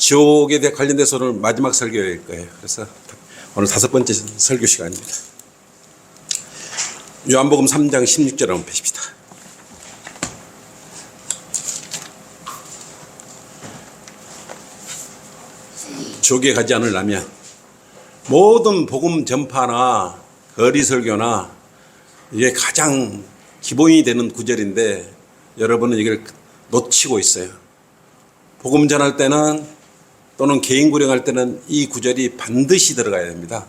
지옥에 대해 관련돼서 오늘 마지막 설교일 거예요. 그래서 오늘 5번째 설교 시간입니다. 요한복음 3장 16절 한번 펴십시다. 지옥에 가지 않으려면 모든 복음 전파나 거리 설교나 이게 가장 기본이 되는 구절인데 여러분은 이걸 놓치고 있어요. 복음 전할 때는 또는 개인 구령할 때는 이 구절이 반드시 들어가야 됩니다.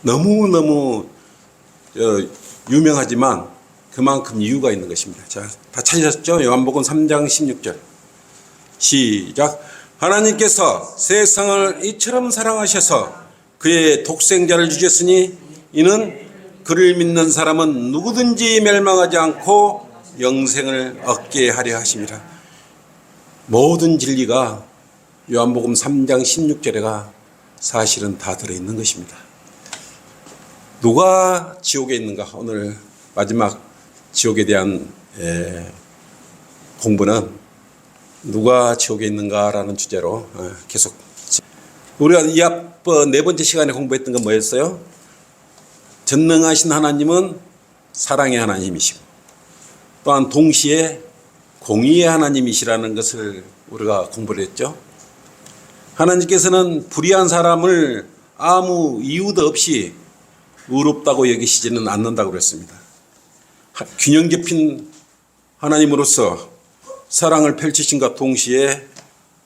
너무너무 유명하지만 그만큼 이유가 있는 것입니다. 자, 다 찾으셨죠? 요한복음 3장 16절 시작. 하나님께서 세상을 이처럼 사랑하셔서 그의 독생자를 주셨으니 이는 그를 믿는 사람은 누구든지 멸망하지 않고 영생을 얻게 하려 하심이라. 모든 진리가 요한복음 3장 16절에가 사실은 다 들어있는 것입니다. 누가 지옥에 있는가? 오늘 마지막 지옥에 대한 공부는 누가 지옥에 있는가라는 주제로 계속 우리가 이 앞 네 번째 시간에 공부했던 건 뭐였어요? 전능하신 하나님은 사랑의 하나님이시고 또한 동시에 공의의 하나님이시라는 것을 우리가 공부를 했죠. 하나님께서는 불의한 사람을 아무 이유도 없이 의롭다고 여기시지는 않는다고 그랬습니다. 균형 잡힌 하나님으로서 사랑을 펼치신과 동시에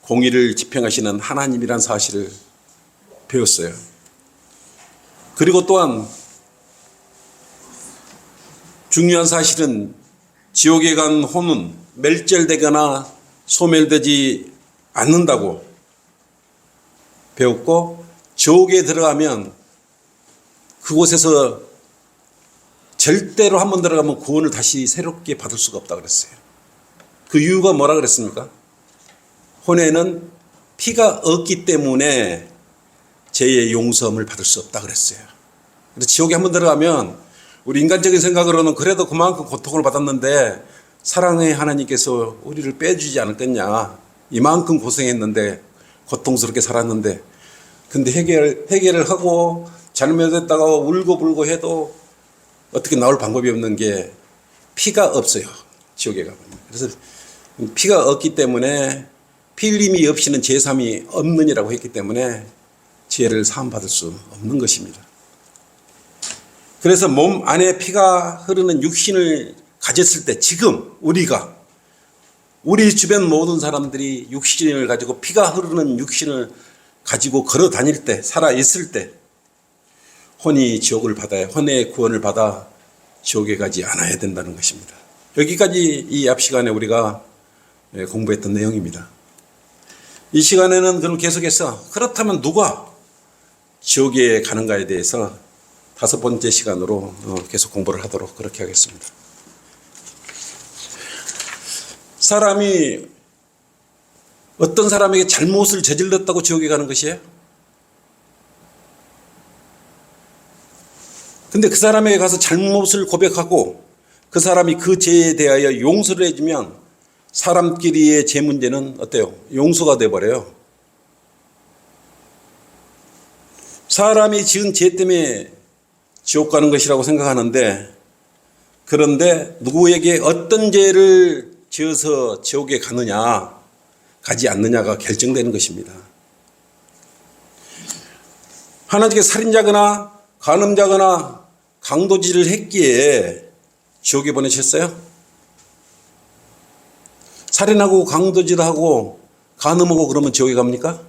공의를 집행하시는 하나님이란 사실을 배웠어요. 그리고 또한 중요한 사실은 지옥에 간 혼은 멸절되거나 소멸되지 않는다고 배웠고, 지옥에 들어가면 그곳에서 절대로 한번 들어가면 구원을 다시 새롭게 받을 수가 없다고 그랬어요. 그 이유가 뭐라 그랬습니까? 혼에는 피가 없기 때문에 죄의 용서함을 받을 수 없다고 그랬어요. 그래서 지옥에 한번 들어가면 우리 인간적인 생각으로는 그래도 그만큼 고통을 받았는데 사랑의 하나님께서 우리를 빼주지 않았겠냐. 이만큼 고생했는데 고통스럽게 살았는데 근데 해결을 하고 잘못했다가 울고불고 해도 어떻게 나올 방법이 없는 게 피가 없어요. 지옥에 가면. 그래서 피가 없기 때문에 피 흘림이 없이는 제삼이 없느니라고 했기 때문에 죄를 사함받을 수 없는 것입니다. 그래서 몸 안에 피가 흐르는 육신을 가졌을 때 지금 우리가 우리 주변 모든 사람들이 육신을 가지고 피가 흐르는 육신을 가지고 걸어 다닐 때 살아 있을 때 혼이 지옥을 받아야 혼의 구원을 받아 지옥에 가지 않아야 된다는 것입니다. 여기까지 이 앞 시간에 우리가 공부했던 내용입니다. 이 시간에는 그럼 계속해서 그렇다면 누가 지옥에 가는가에 대해서 5번째 시간으로 계속 공부를 하도록 그렇게 하겠습니다. 사람이 어떤 사람에게 잘못을 저질렀다고 지옥에 가는 것이에요? 근데 그 사람에게 가서 잘못을 고백하고 그 사람이 그 죄에 대하여 용서를 해주면 사람끼리의 죄 문제는 어때요? 용서가 돼버려요. 사람이 지은 죄 때문에 지옥 가는 것이라고 생각하는데 그런데 누구에게 어떤 죄를 지어서 지옥에 가느냐 가지 않느냐가 결정되는 것입니다. 하나님께서 살인자거나 간음자거나 강도질을 했기에 지옥에 보내셨어요? 살인하고 강도질하고 간음하고 그러면 지옥에 갑니까?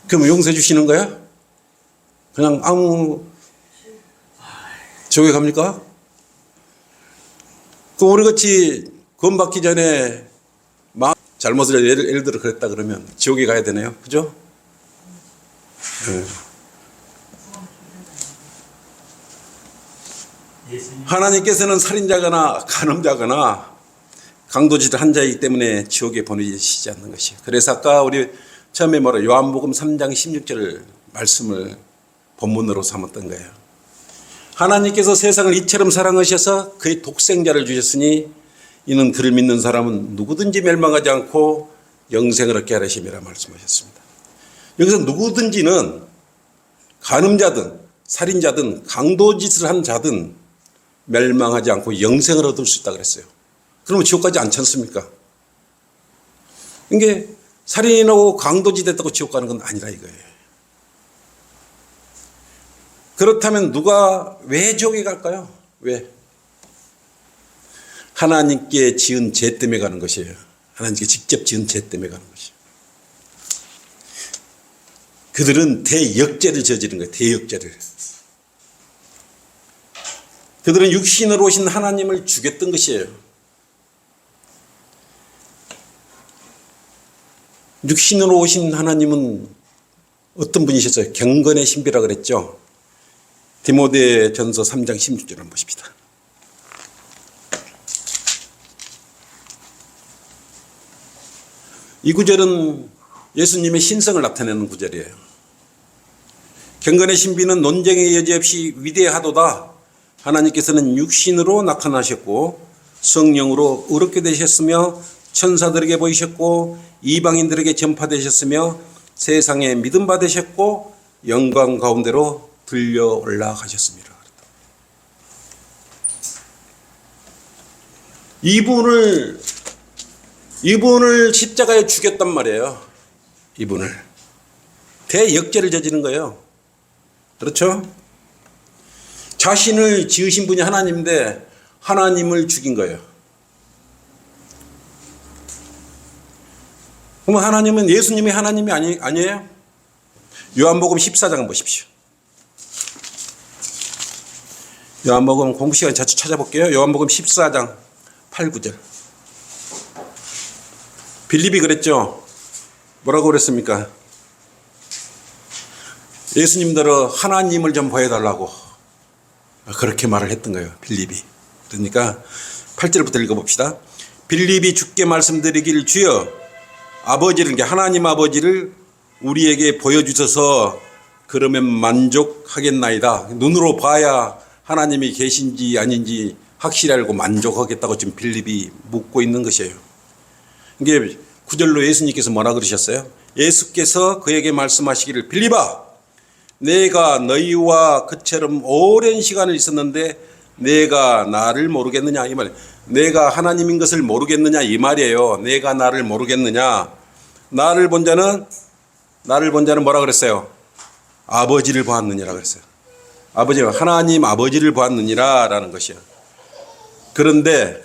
그럼 용서해 주시는 거야? 그냥 아무 지옥에 갑니까? 그 우리같이 구원받기 전에 잘못을 예를 들어 그랬다 그러면 지옥에 가야 되네요. 그죠? 네. 하나님께서는 살인자거나 간음자거나 강도질을 한 자이기 때문에 지옥에 보내시지 않는 것이에요. 그래서 아까 우리 처음에 요한복음 3장 16절 말씀을 본문으로 삼았던 거예요. 하나님께서 세상을 이처럼 사랑하셔서 그의 독생자를 주셨으니 이는 그를 믿는 사람은 누구든지 멸망하지 않고 영생을 얻게 하리심이라 말씀하셨습니다. 여기서 누구든지는 간음자든 살인자든 강도짓을 한 자든 멸망하지 않고 영생을 얻을 수 있다 그랬어요. 그러면 지옥 가지 않지 않습니까? 이게 살인하고 강도짓 했다고 지옥 가는 건 아니라 이거예요. 그렇다면 누가 왜 지옥에 갈까요? 왜? 하나님께 지은 죄 때문에 가는 것이에요. 하나님께 직접 지은 죄 때문에 가는 것이에요. 그들은 대역죄를 저지른 거예요. 대역죄를. 그들은 육신으로 오신 하나님을 죽였던 것이에요. 육신으로 오신 하나님은 어떤 분이셨어요? 경건의 신비라 그랬죠. 디모데전서 3장 16절 한번 보십시다. 이 구절은 예수님의 신성을 나타내는 구절이에요. 경건의 신비는 논쟁의 여지 없이 위대하도다. 하나님께서는 육신으로 나타나셨고 성령으로 의롭게 되셨으며 천사들에게 보이셨고 이방인들에게 전파되셨으며 세상에 믿음 받으셨고 영광 가운데로 들려 올라가셨습니다. 이분을 십자가에 죽였단 말이에요. 이분을. 대역죄를 저지른 거예요. 그렇죠? 자신을 지으신 분이 하나님인데 하나님을 죽인 거예요. 그러면 하나님은 예수님이 하나님이 아니에요? 요한복음 14장 보십시오. 요한복음 공부 시간 자주 찾아볼게요. 요한복음 14장 8, 9절. 빌립이 그랬죠. 뭐라고 그랬습니까? 예수님들은 하나님을 좀 보여달라고 그렇게 말을 했던 거예요. 빌립이. 그러니까 8절부터 읽어봅시다. 빌립이 주께 말씀드리기를 주여 아버지를, 하나님 아버지를 우리에게 보여주셔서 그러면 만족하겠나이다. 눈으로 봐야 하나님이 계신지 아닌지 확실히 알고 만족하겠다고 지금 빌립이 묻고 있는 것이에요. 이게 9절로 예수님께서 뭐라 그러셨어요? 예수께서 그에게 말씀하시기를 빌립아 내가 너희와 그처럼 오랜 시간을 있었는데 내가 나를 모르겠느냐 이 말이에요. 내가 하나님인 것을 모르겠느냐 이 말이에요. 내가 나를 모르겠느냐. 나를 본 자는 뭐라 그랬어요? 아버지를 보았느니라 그랬어요. 아버지, 하나님 아버지를 보았느니라 라는 것이요. 그런데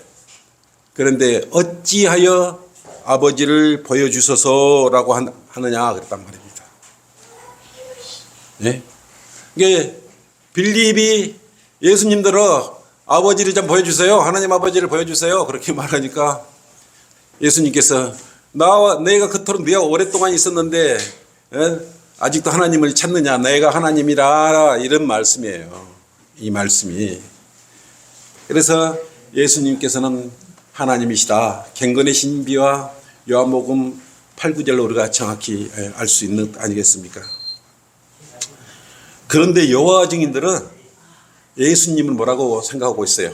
어찌하여 아버지를 보여주소서라고 하느냐 그랬단 말입니다. 네? 이게 빌립이 예수님들어 아버지를 좀 보여주세요. 하나님 아버지를 보여주세요. 그렇게 말하니까 예수님께서 내가 그토록 네가 오랫동안 있었는데 아직도 하나님을 찾느냐. 내가 하나님이라 이런 말씀이에요. 이 말씀이. 그래서 예수님께서는 하나님이시다. 경건의 신비와 요한복음 8, 9절로 우리가 정확히 알 수 있는 것 아니겠습니까? 그런데 여호와 증인들은 예수님을 뭐라고 생각하고 있어요?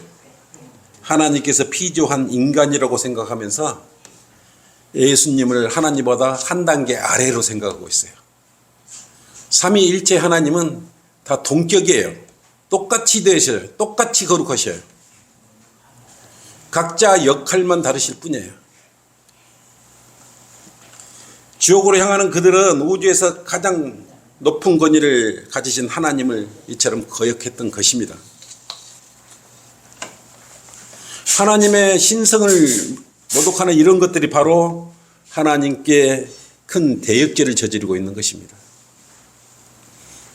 하나님께서 피조한 인간이라고 생각하면서 예수님을 하나님보다 한 단계 아래로 생각하고 있어요. 삼위일체 하나님은 다 동격이에요. 똑같이 되셔요. 똑같이 거룩하셔요. 각자 역할만 다르실 뿐이에요. 지옥으로 향하는 그들은 우주에서 가장 높은 권위를 가지신 하나님을 이처럼 거역했던 것입니다. 하나님의 신성을 모독하는 이런 것들이 바로 하나님께 큰 대역죄를 저지르고 있는 것입니다.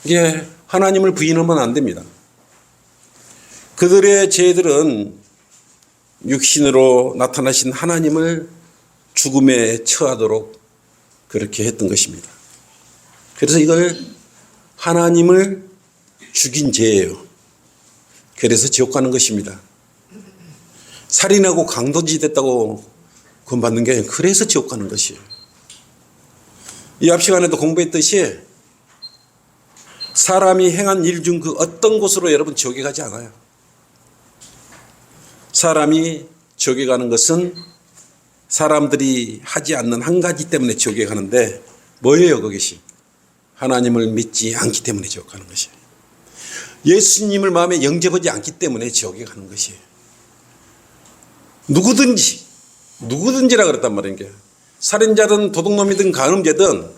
이게 하나님을 부인하면 안 됩니다. 그들의 죄들은 육신으로 나타나신 하나님을 죽음에 처하도록 그렇게 했던 것입니다. 그래서 이걸 하나님을 죽인 죄예요. 그래서 지옥 가는 것입니다. 살인하고 강도짓 했다고 구원받는 게 아니라 그래서 지옥 가는 것이에요. 이 앞 시간에도 공부했듯이 사람이 행한 일 중 그 어떤 곳으로 여러분 지옥에 가지 않아요. 사람이 지옥에 가는 것은 사람들이 하지 않는 한 가지 때문에 지옥에 가는데 뭐예요 그것이? 하나님을 믿지 않기 때문에 지옥 가는 것이에요. 예수님을 마음에 영접하지 않기 때문에 지옥에 가는 것이에요. 누구든지라 그랬단 말이에요. 살인자든 도둑놈이든 간음죄든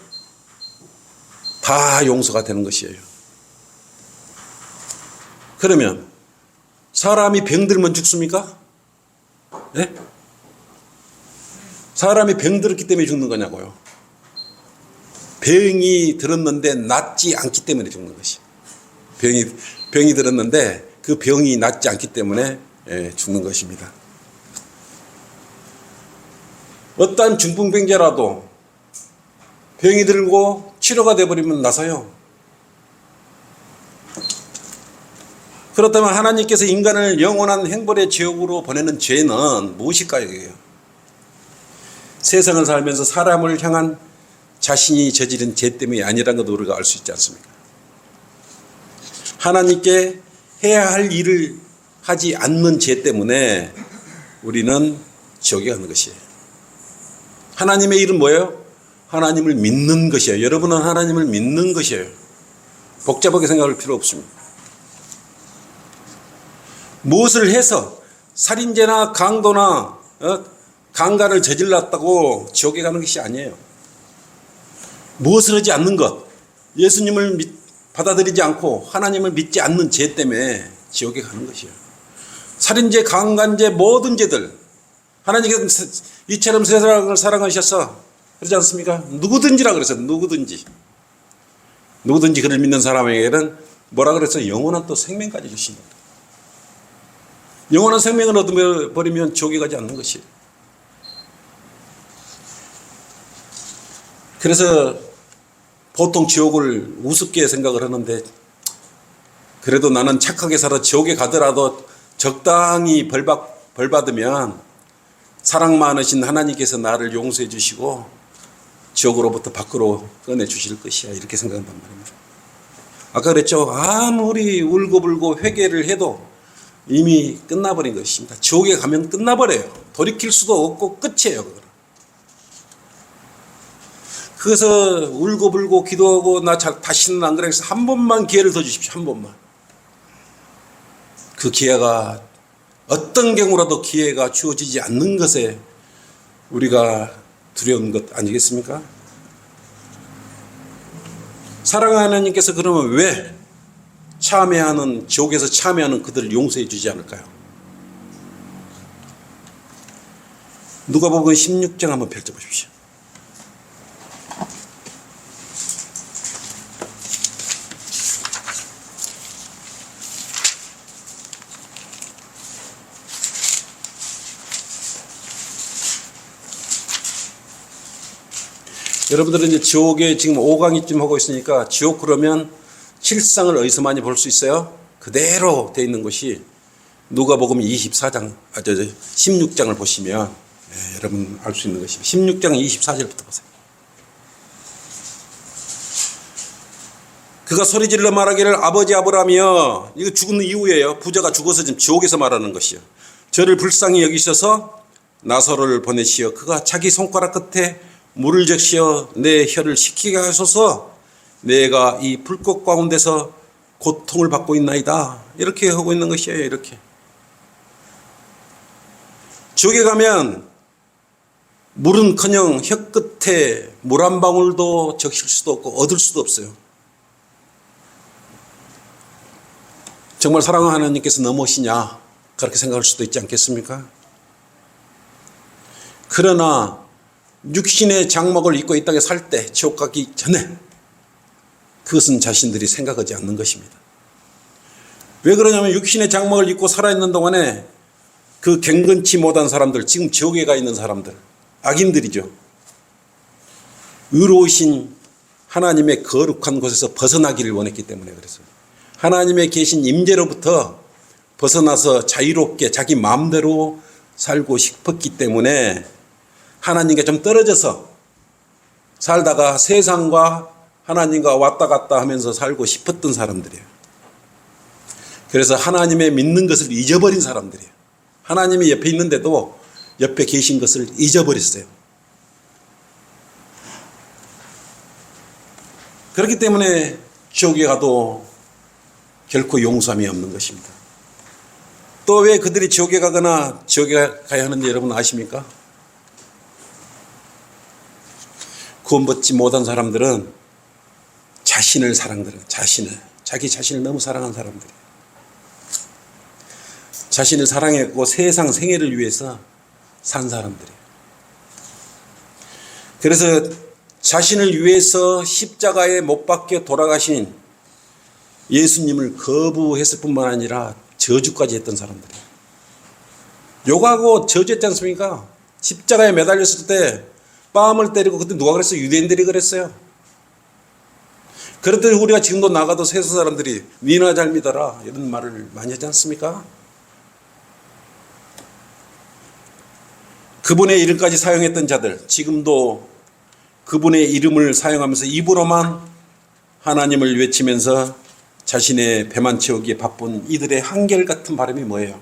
다 용서가 되는 것이에요. 그러면 사람이 병들면 죽습니까? 네? 사람이 병들었기 때문에 죽는 거냐고요. 병이 들었는데 낫지 않기 때문에 죽는 것이. 병이 들었는데 그 병이 낫지 않기 때문에 죽는 것입니다. 어떠한 중풍병자라도 병이 들고 치료가 되어버리면 나서요. 그렇다면 하나님께서 인간을 영원한 행벌의 지옥으로 보내는 죄는 무엇일까요? 이게요? 세상을 살면서 사람을 향한 자신이 저지른 죄 때문이 아니라는 것도 우리가 알 수 있지 않습니까? 하나님께 해야 할 일을 하지 않는 죄 때문에 우리는 지옥에 가는 것이에요. 하나님의 일은 뭐예요? 하나님을 믿는 것이에요. 여러분은 하나님을 믿는 것이에요. 복잡하게 생각할 필요 없습니다. 무엇을 해서 살인죄나 강도나 강간을 저질렀다고 지옥에 가는 것이 아니에요. 무엇을 하지 않는 것, 예수님을 받아들이지 않고 하나님을 믿지 않는 죄 때문에 지옥에 가는 것이에요. 살인죄, 강간죄, 모든 죄들, 하나님께서 이처럼 세상을 사랑하셔서 그러지 않습니까? 누구든지라 그랬어요. 누구든지 그를 믿는 사람에게는 뭐라 그랬어요? 영원한 또 생명까지 주십니다. 영원한 생명을 얻어버리면 지옥에 가지 않는 것이에요. 그래서 보통 지옥을 우습게 생각을 하는데, 그래도 나는 착하게 살아 지옥에 가더라도 적당히 벌 받으면 사랑 많으신 하나님께서 나를 용서해 주시고 지옥으로부터 밖으로 꺼내 주실 것이야, 이렇게 생각한단 말입니다. 아까 그랬죠. 아무리 울고불고 회개를 해도 이미 끝나버린 것입니다. 지옥에 가면 끝나버려요. 돌이킬 수도 없고 끝이에요. 그래서 울고불고 기도하고 나 다시는 안 그래서 한 번만 기회를 더 주십시오. 한 번만. 그 기회가 어떤 경우라도 기회가 주어지지 않는 것에 우리가 두려운 것 아니겠습니까? 사랑하는 하나님께서 그러면 왜 지옥에서 참여하는 그들을 용서해 주지 않을까요? 누가복음 16장 한번 펼쳐보십시오. 여러분들은 이제 지옥에 지금 5강이쯤 하고 있으니까 지옥 그러면 실상을 어디서 많이 볼 수 있어요? 그대로 되어 있는 것이 누가복음 16장을 보시면 여러분 알 수 있는 것입니다. 16장 24절부터 보세요. 그가 소리질러 말하기를 아버지 아브라함이여, 이거 죽은 이후에요. 부자가 죽어서 지금 지옥에서 말하는 것이요. 저를 불쌍히 여기셔서 나사로를 보내시어 그가 자기 손가락 끝에 물을 적시어 내 혀를 식히게 하소서. 내가 이 불꽃 가운데서 고통을 받고 있나이다. 이렇게 하고 있는 것이에요. 이렇게. 지옥에 가면 물은커녕 혀 끝에 물 한 방울도 적실 수도 없고 얻을 수도 없어요. 정말 사랑하는 하나님께서 너무하시냐, 그렇게 생각할 수도 있지 않겠습니까? 그러나 육신의 장막을 입고 이 땅에 살 때, 지옥 가기 전에 그것은 자신들이 생각하지 않는 것입니다. 왜 그러냐면 육신의 장막을 입고 살아있는 동안에 그 경건치 못한 사람들, 지금 지옥에 가 있는 사람들, 악인들이죠. 의로우신 하나님의 거룩한 곳에서 벗어나기를 원했기 때문에 그랬어요. 하나님의 계신 임재로부터 벗어나서 자유롭게 자기 마음대로 살고 싶었기 때문에 하나님과 좀 떨어져서 살다가 세상과 하나님과 왔다 갔다 하면서 살고 싶었던 사람들이에요. 그래서 하나님의 믿는 것을 잊어버린 사람들이에요. 하나님이 옆에 있는데도 옆에 계신 것을 잊어버렸어요. 그렇기 때문에 지옥에 가도 결코 용서함이 없는 것입니다. 또 왜 그들이 지옥에 가거나 지옥에 가야 하는지 여러분 아십니까? 구원받지 못한 사람들은 자신을 사랑하는, 자기 자신을 너무 사랑한 사람들이에요. 자신을 사랑했고 세상 생애를 위해서 산 사람들이에요. 그래서 자신을 위해서 십자가에 못 박혀 돌아가신 예수님을 거부했을 뿐만 아니라 저주까지 했던 사람들이에요. 욕하고 저주했지 않습니까? 십자가에 매달렸을 때 뺨을 때리고, 그때 누가 그랬어요? 유대인들이 그랬어요. 그랬더니 우리가 지금도 나가도 세상 사람들이 니나 잘 믿어라 이런 말을 많이 하지 않습니까? 그분의 이름까지 사용했던 자들, 지금도 그분의 이름을 사용하면서 입으로만 하나님을 외치면서 자신의 배만 채우기에 바쁜 이들의 한결같은 바람이 뭐예요?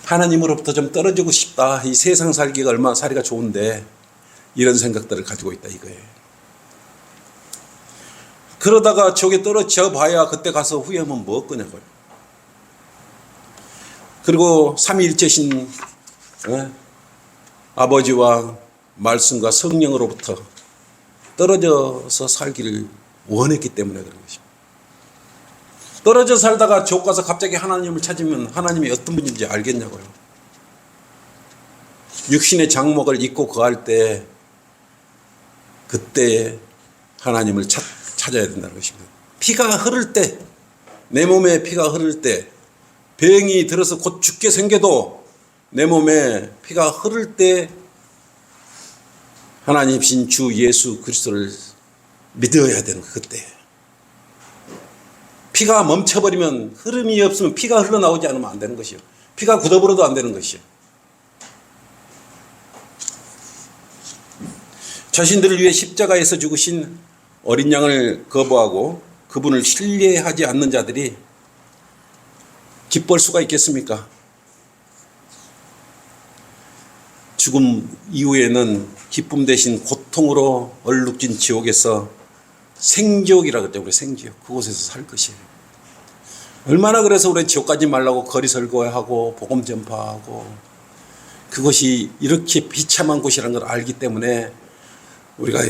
하나님으로부터 좀 떨어지고 싶다. 이 세상 살기가 얼마나 살기가 좋은데 이런 생각들을 가지고 있다 이거예요. 그러다가 저게 떨어져 봐야 그때 가서 후회하면 뭐 거냐고요. 그리고 삼위일체신 아버지와 말씀과 성령으로부터 떨어져서 살기를 원했기 때문에 그런 것입니다. 떨어져 살다가 지옥 가서 갑자기 하나님을 찾으면 하나님이 어떤 분인지 알겠냐고요. 육신의 장목을 입고 거할 때 그때 하나님을 찾아야 된다는 것입니다. 피가 흐를 때, 내 몸에 피가 흐를 때, 병이 들어서 곧 죽게 생겨도 내 몸에 피가 흐를 때 하나님이신 주 예수 그리스도를 믿어야 되는 거예요. 그때 피가 멈춰버리면, 흐름이 없으면, 피가 흘러나오지 않으면 안 되는 것이요. 피가 굳어버려도 안 되는 것이요. 자신들을 위해 십자가에서 죽으신 어린 양을 거부하고 그분을 신뢰하지 않는 자들이 기뻐할 수가 있겠습니까? 죽음 이후에는 기쁨 대신 고통으로 얼룩진 지옥에서 생지옥이라고 그랬죠. 우리 생지옥. 그곳에서 살 것이에요. 얼마나 그래서 우리 지옥 가지 말라고 거리 설교하고 복음 전파하고, 그것이 이렇게 비참한 곳이라는 걸 알기 때문에 우리가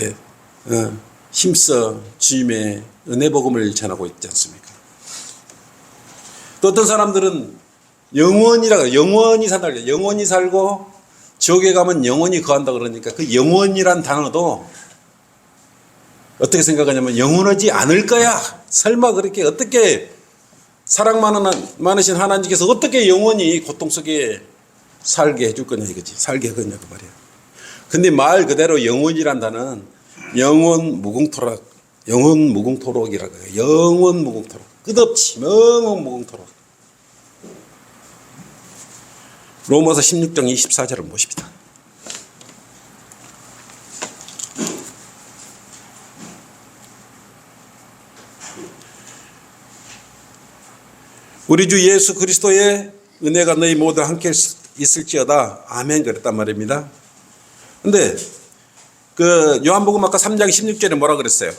힘써 주님의 은혜 복음을 전하고 있지 않습니까? 또 어떤 사람들은 영원히 산다 그래요. 영원히 살고 지옥에 가면 영원히 거한다 그러니까 그 영원이란 단어도 어떻게 생각하냐면 영원하지 않을 거야. 설마 그렇게 어떻게 사랑 많으신 하나님께서 어떻게 영원히 고통 속에 살게 해줄 거냐 이거지. 살게 하겠냐고 말이야. 근데 말 그대로 영원이란 단어는 영원 무궁토록, 영원 무궁토록이라고 해요. 영원 무궁토록. 끝없이 영원 무궁토록. 로마서 16장 24절을 보십니다. 우리 주 예수 그리스도의 은혜가 너희 모두 함께 있을지어다. 아멘. 그랬단 말입니다. 근데 그 요한복음 아까 3장 16절에 뭐라 그랬어요?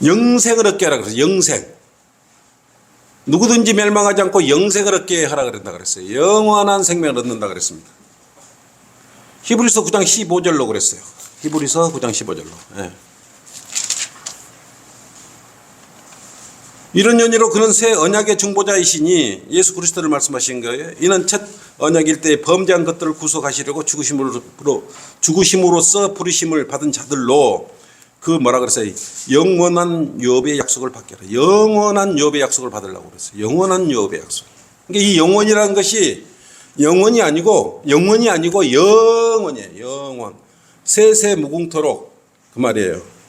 영생을 얻게 하라 그랬어요. 영생. 누구든지 멸망하지 않고 영생을 얻게 하라 그랬다 그랬어요. 영원한 생명을 얻는다 그랬습니다. 히브리서 9장 15절로 그랬어요. 히브리서 9장 15절로. 네. 이런 연유로 그는 새 언약의 중보자이시니 예수 그리스도를 말씀하신 거예요. 이는 첫 언약일 때 범죄한 것들을 구속하시려고 죽으심으로써 부르심을 받은 자들로 그 뭐라 그랬어요? 영원한 유업의 약속을 받게 하라. 영원한 유업의 약속을 받으려고 그랬어요. 영원한 유업의 약속. 그러니까 이 영원이라는 것이 영원이 아니고 영원이에요. 영원. 세세 무궁토록 그 말이에요.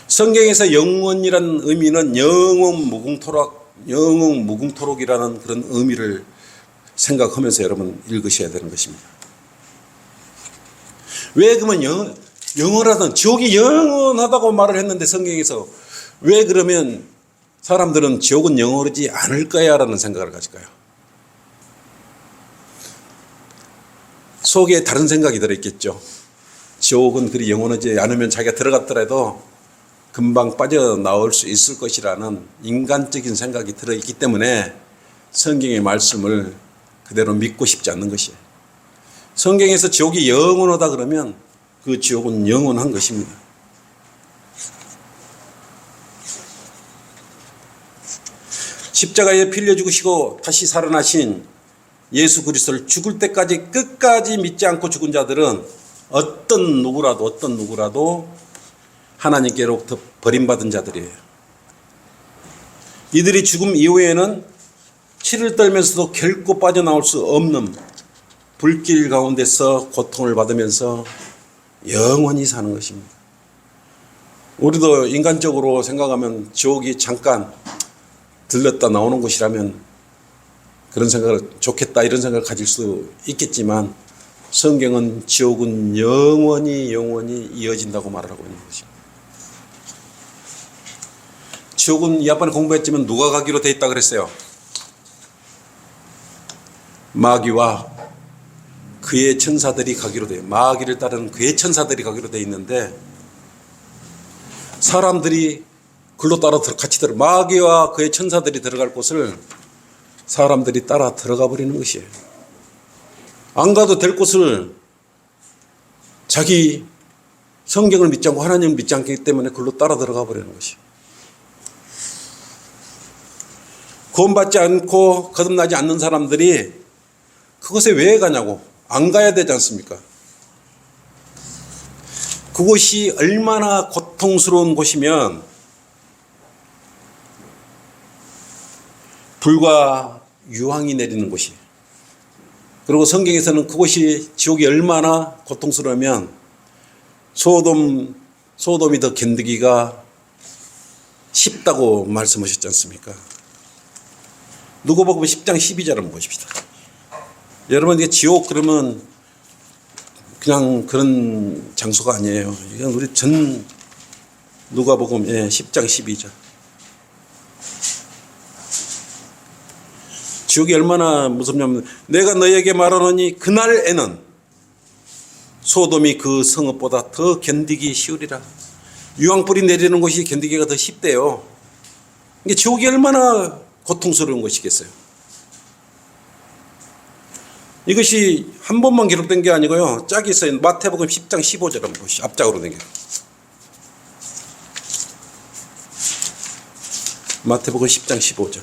성경에서 영원이라는 의미는 영원 무궁토록이라는 그런 의미를 생각하면서 여러분 읽으셔야 되는 것입니다. 왜 그러면 영원하던 지옥이 영원하다고 말을 했는데 성경에서 왜 그러면 사람들은 지옥은 영원하지 않을 거야 라는 생각을 가질까요? 속에 다른 생각이 들어있겠죠. 지옥은 그리 영원하지 않으면 자기가 들어갔더라도 금방 빠져나올 수 있을 것이라는 인간적인 생각이 들어있기 때문에 성경의 말씀을 그대로 믿고 싶지 않는 것이에요. 성경에서 지옥이 영원하다 그러면 그 지옥은 영원한 것입니다. 십자가에 피 흘려 죽으시고 다시 살아나신 예수 그리스도를 죽을 때까지 끝까지 믿지 않고 죽은 자들은 어떤 누구라도 하나님께로부터 버림받은 자들이에요. 이들이 죽음 이후에는 치를 떨면서도 결코 빠져나올 수 없는 불길 가운데서 고통을 받으면서 영원히 사는 것입니다. 우리도 인간적으로 생각하면 지옥이 잠깐 들렀다 나오는 곳이라면 그런 생각을 좋겠다 이런 생각을 가질 수 있겠지만 성경은 지옥은 영원히 이어진다고 말하고 있는 것입니다. 지옥은 이 앞번에 공부했지만 누가 가기로 되어 있다 그랬어요? 마귀와 그의 천사들이 가기로 돼요. 마귀를 따르는 그의 천사들이 가기로 되어 있는데 사람들이 글로 따라 같이 들어 마귀와 그의 천사들이 들어갈 곳을 사람들이 따라 들어가 버리는 것이에요. 안 가도 될 곳을 자기 성경을 믿지 않고 하나님을 믿지 않기 때문에 글로 따라 들어가 버리는 것이에요. 구원받지 않고 거듭나지 않는 사람들이 그곳에 왜 가냐고 안 가야 되지 않습니까? 그곳이 얼마나 고통스러운 곳이면 불과 유황이 내리는 곳이에요. 그리고 성경에서는 그곳이 지옥이 얼마나 고통스러우면 소돔이 더 견디기가 쉽다고 말씀하셨지 않습니까? 누가복음 10장 12절을 한번 보십시다. 여러분 이게 지옥 그러면 그냥 그런 장소가 아니에요. 이건 우리 전 누가복음 10장 12절. 지옥이 얼마나 무섭냐면 내가 너희에게 말하노니 그날에는 소돔이 그 성읍보다 더 견디기 쉬우리라. 유황불이 내리는 곳이 견디기가 더 쉽대요. 이게 지옥이 얼마나 고통스러운 것이겠어요. 이것이 한 번만 기록된 게 아니고요. 짝이 있어요. 마태복음 10장 15절 한번 보시죠. 앞짝으로 된 게. 마태복음 10장 15절.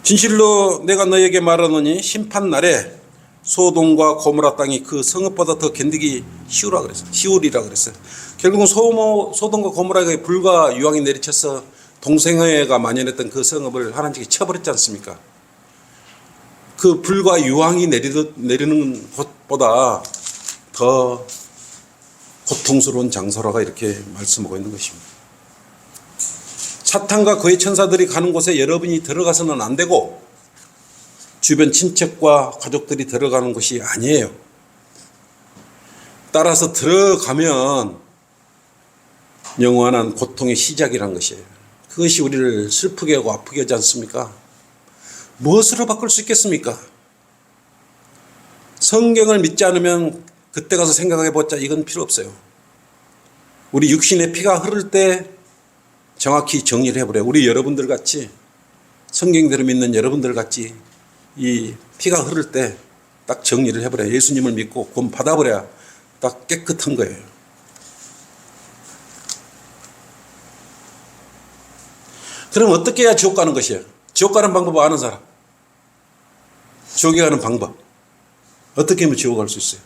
진실로 내가 너에게 말하노니 심판날에 소돔과 고모라 땅이 그 성읍보다 더 견디기 쉬우리라 그랬어요. 결국은 소돔과 고모라에 불과 유황이 내리쳐서 동성애가 만연했던 그 성읍을 하나님께 쳐버렸지 않습니까? 그 불과 유황이 내리는 곳보다 더 고통스러운 장소라가 이렇게 말씀하고 있는 것입니다. 사탄과 그의 천사들이 가는 곳에 여러분이 들어가서는 안 되고 주변 친척과 가족들이 들어가는 곳이 아니에요. 따라서 들어가면 영원한 고통의 시작이란 것이에요. 그것이 우리를 슬프게 하고 아프게 하지 않습니까? 무엇으로 바꿀 수 있겠습니까? 성경을 믿지 않으면 그때 가서 생각해보자 이건 필요 없어요. 우리 육신의 피가 흐를 때 정확히 정리를 해버려요. 우리 여러분들 같이 성경대로 믿는 여러분들 같이 이 피가 흐를 때 딱 정리를 해버려요. 예수님을 믿고 구원 받아버려야 딱 깨끗한 거예요. 그럼 어떻게 해야 지옥 가는 것이에요? 지옥 가는 방법 아는 사람? 지옥에 가는 방법 어떻게 하면 지옥 갈 수 있어요?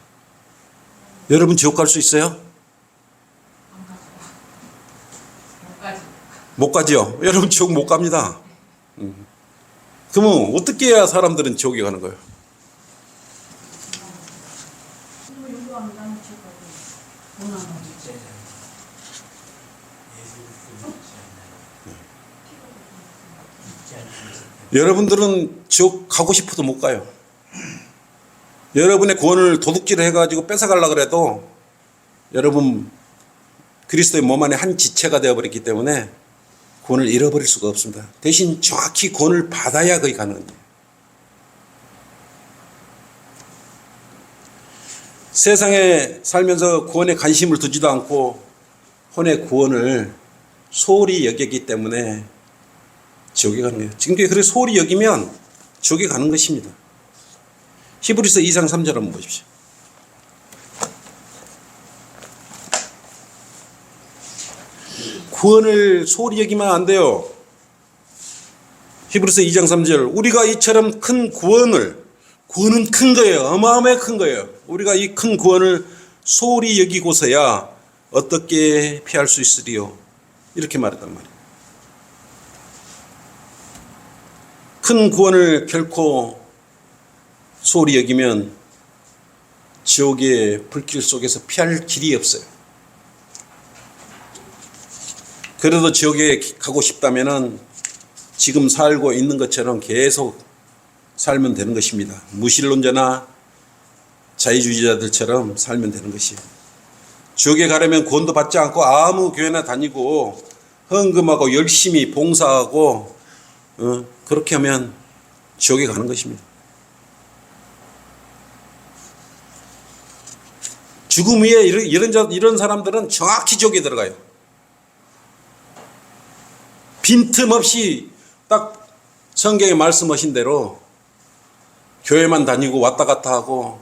여러분 지옥 갈 수 있어요? 못 가지요. 여러분 지옥 못 갑니다. 그러면 어떻게 해야 사람들은 지옥에 가는 거예요? 여러분들은 지옥 가고 싶어도 못 가요. 여러분의 구원을 도둑질을 해가지고 뺏어가려고 해도 여러분 그리스도의 몸 안에 한 지체가 되어버렸기 때문에 구원을 잃어버릴 수가 없습니다. 대신 정확히 구원을 받아야 거기 가는 거예요. 세상에 살면서 구원에 관심을 두지도 않고 혼의 구원을 소홀히 여겼기 때문에 지옥에 가는 거예요. 지금 그렇게 소홀히 여기면 지옥에 가는 것입니다. 히브리서 2장 3절 한번 보십시오. 구원을 소홀히 여기면 안 돼요. 히브리서 2장 3절 우리가 이처럼 큰 구원은 큰 거예요. 어마어마하게 큰 거예요. 우리가 이 큰 구원을 소홀히 여기고서야 어떻게 피할 수 있으리요? 이렇게 말했단 말이에요. 큰 구원을 결코 소홀히 여기면 지옥의 불길 속에서 피할 길이 없어요. 그래도 지옥에 가고 싶다면은 지금 살고 있는 것처럼 계속 살면 되는 것입니다. 무신론자나 자유주의자들처럼 살면 되는 것이에요. 지옥에 가려면 구원도 받지 않고 아무 교회나 다니고 헌금하고 열심히 봉사하고 그렇게 하면 지옥에 가는 것입니다. 죽음 위에 이런 사람들은 정확히 지옥에 들어가요. 빈틈없이 딱 성경에 말씀하신 대로 교회만 다니고 왔다 갔다 하고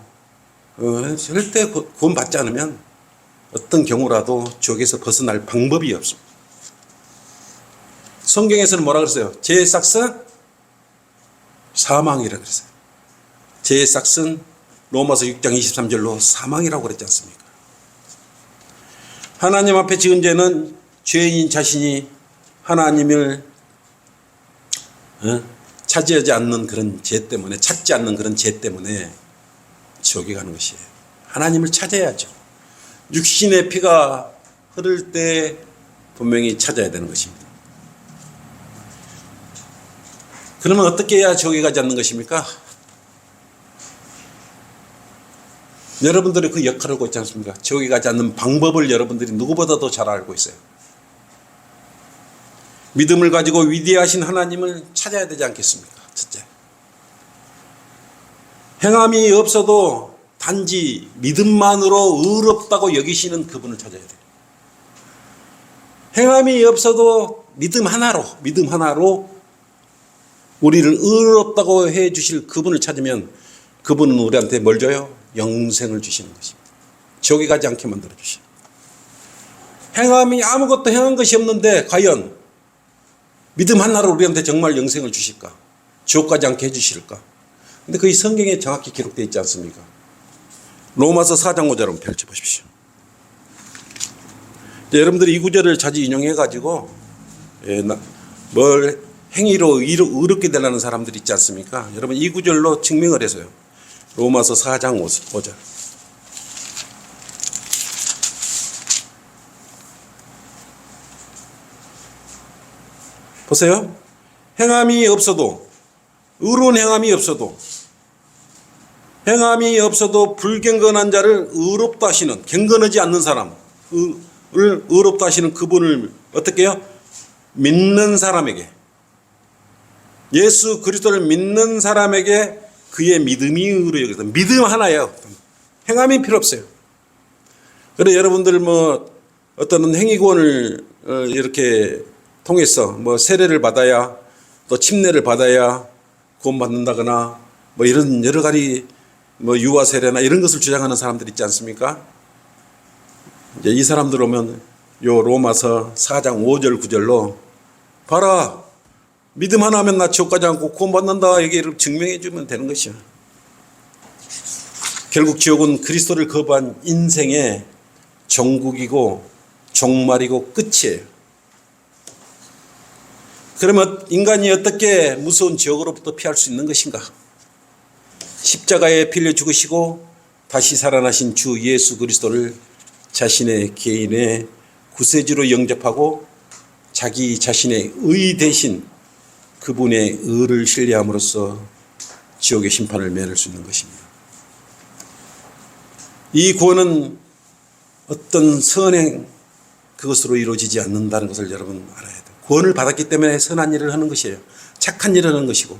절대 구원 받지 않으면 어떤 경우라도 지옥에서 벗어날 방법이 없습니다. 성경에서는 뭐라 그랬어요? 죄의 삭은 사망이라고 그랬어요. 죄의 삭은 로마서 6장 23절로 사망이라고 그랬지 않습니까? 하나님 앞에 지은 죄는 죄인 자신이 하나님을 차지하지 않는 그런 죄 때문에, 찾지 않는 그런 죄 때문에 지옥에 가는 것이에요. 하나님을 찾아야죠. 육신의 피가 흐를 때 분명히 찾아야 되는 것입니다. 그러면 어떻게 해야 지옥에 가지 않는 것입니까? 여러분들이 그 역할을 하고 있지 않습니까? 지옥에 가지 않는 방법을 여러분들이 누구보다도 잘 알고 있어요. 믿음을 가지고 위대하신 하나님을 찾아야 되지 않겠습니까? 첫째. 행함이 없어도 단지 믿음만으로 의롭다고 여기시는 그분을 찾아야 돼요. 행함이 없어도 믿음 하나로 우리를 의롭다고 해 주실 그분을 찾으면 그분은 우리한테 뭘 줘요? 영생을 주시는 것입니다. 지옥에 가지 않게 만들어 주시죠. 행함이 아무것도 행한 것이 없는데 과연 믿음 하나로 우리한테 정말 영생을 주실까? 지옥 가지 않게 해주실까? 근데 그게 성경에 정확히 기록되어 있지 않습니까? 로마서 4장 5절 한번 펼쳐보십시오. 여러분들이 이 구절을 자주 인용해가지고 뭘 행위로 의롭게 되려는 사람들이 있지 않습니까? 여러분 이 구절로 증명을 해서요. 로마서 4장 5절. 보세요. 행함이 없어도, 의로운 행함이 없어도 불경건한 자를 의롭다 하시는, 경건하지 않는 사람을 의롭다 하시는 그분을 어떻게 해요? 믿는 사람에게, 예수 그리스도를 믿는 사람에게 그의 믿음이 의로 여겨서, 믿음 하나예요. 행함이 필요 없어요. 그래 여러분들 어떤 행위구원을 이렇게 통해서 세례를 받아야 또 침례를 받아야 구원받는다거나 이런 여러 가지 유아 세례나 이런 것을 주장하는 사람들 있지 않습니까? 이제 이 사람들 오면 요 로마서 4장 5절 9절로 봐라 믿음 하나 하면 나 지옥 가지 않고 구원받는다 얘기를 증명해 주면 되는 것이야. 결국 지옥은 그리스도를 거부한 인생의 종국이고 종말이고 끝이에요. 그러면 인간이 어떻게 무서운 지옥으로부터 피할 수 있는 것인가? 십자가에 빌려 죽으시고 다시 살아나신 주 예수 그리스도를 자신의 개인의 구세주로 영접하고 자기 자신의 의 대신 그분의 의를 신뢰함으로써 지옥의 심판을 면할 수 있는 것입니다. 이 구원은 어떤 선행 그것으로 이루어지지 않는다는 것을 여러분 알아야 돼요. 구원을 받았기 때문에 선한 일을 하는 것이에요. 착한 일을 하는 것이고,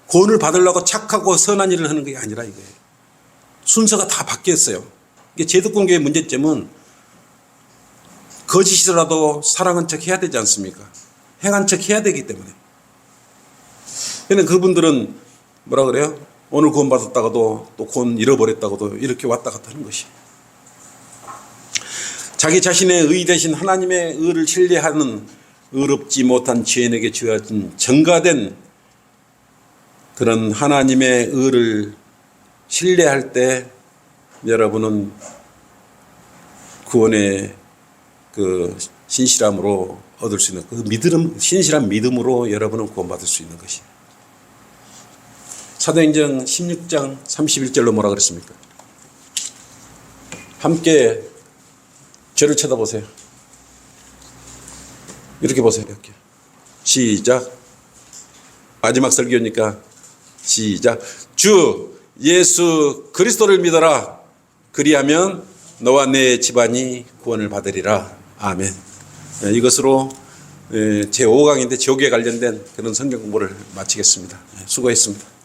구원을 받으려고 착하고 선한 일을 하는 게 아니라 이거예요. 순서가 다 바뀌었어요. 이게 제도권교의 문제점은 거짓이라도 사랑한 척 해야 되지 않습니까? 행한 척 해야 되기 때문에. 그러니까 그분들은 뭐라 그래요? 오늘 구원 받았다가도 또 구원 잃어버렸다가도 이렇게 왔다 갔다 하는 것이. 자기 자신의 의 대신 하나님의 의를 신뢰하는 의롭지 못한 죄인에게 주어진 증가된 그런 하나님의 의를 신뢰할 때 여러분은 구원의 그 신실함으로 얻을 수 있는 그 믿음, 신실한 믿음으로 여러분은 구원받을 수 있는 것이. 사도행전 16장 31절로 뭐라 그랬습니까? 함께 저를 쳐다보세요. 이렇게 보세요. 이렇게. 시작. 마지막 설교니까 시작. 주 예수 그리스도를 믿어라. 그리하면 너와 내 집안이 구원을 받으리라. 아멘. 이것으로 제5강인데 지옥에 관련된 그런 성경 공부를 마치겠습니다. 수고했습니다.